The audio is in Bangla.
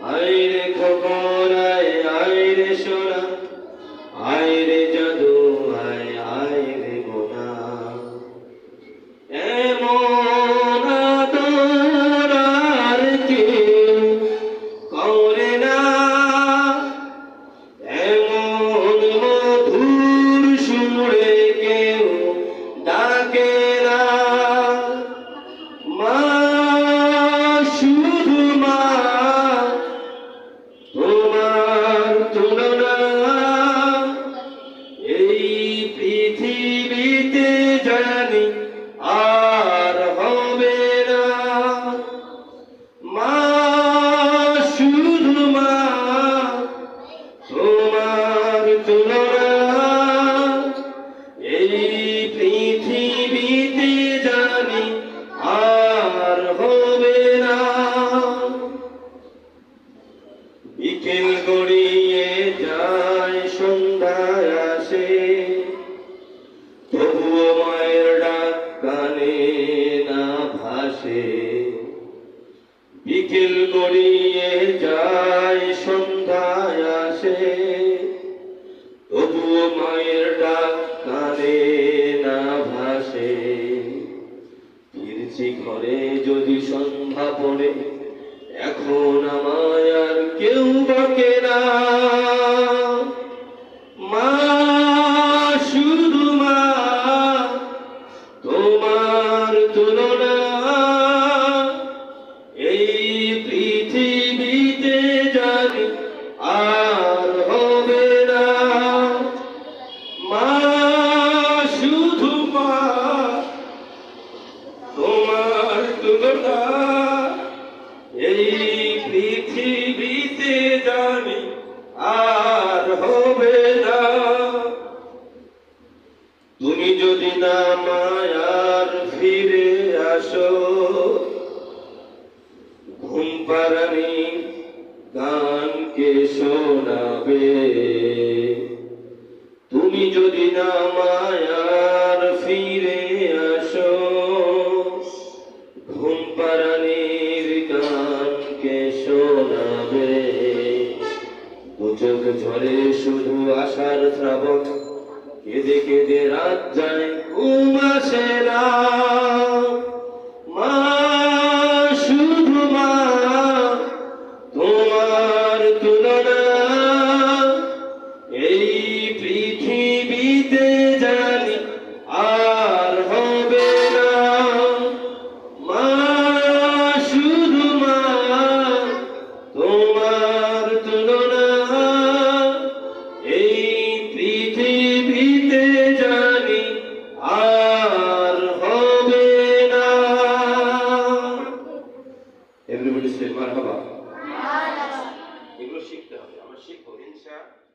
আইরে খোকন আয়, আইরে সোনা, আইরে জাদু আয়, আইরে মোনা। এমন আদর আর কেউ করে না, এমন মধুর সুরে কেউ ডাকে না। মা, শুধু মা, তোমার তুলনা এই পৃথিবীতে জানি আর হবে না। মা, শুধু মা, তোমার তুলনা এই পৃথিবীতে জানি আর হবে না। বিকেল গড়িয়ে যায়, সন্ধ্যায় আসে, তবুও মায়ের ডাক কানে না ভাসে। বিকেল গড়িয়ে যায়, সন্ধ্যায় আসে, তবুও মায়ের ডাক কানে না ভাসে। ফিরছি ঘরে যদি সন্ধ্যা পড়ে, এখন আমায় আর কেউ ডাকে না। মা, শুধু মা, তোমার তুলনা এই পৃথিবীতে জানি আর হবে না। মা, শুধু মা, তোমার তুলনা এই পৃথিবীতে জানি আর হবে না। তুমি যদি না মায়ার ফিরে আসো, ঘুম পাড়ানি গানকে শোনাবে। তুমি যদি না মায়ার ফিরে আসো, ঘুম পাড়ানির গানকে শোনাবে। দু চোখ ঝরে শুধু আশার শ্রাবণ, কেঁদে কেঁদে রাত যায়, ঘুম আসে না। মা, শুধু মা, তোমার তুলনা এই পৃথিবীতে জানি আর হবে না। মা, শুধু মা, তোমার তুলনা এই পৃথিবীতে জানি আর হবে না। এভরিবডি সে মারহাবা। এগুলো শিখতে হবে, আমরা শিখবো ইনশাআল্লাহ।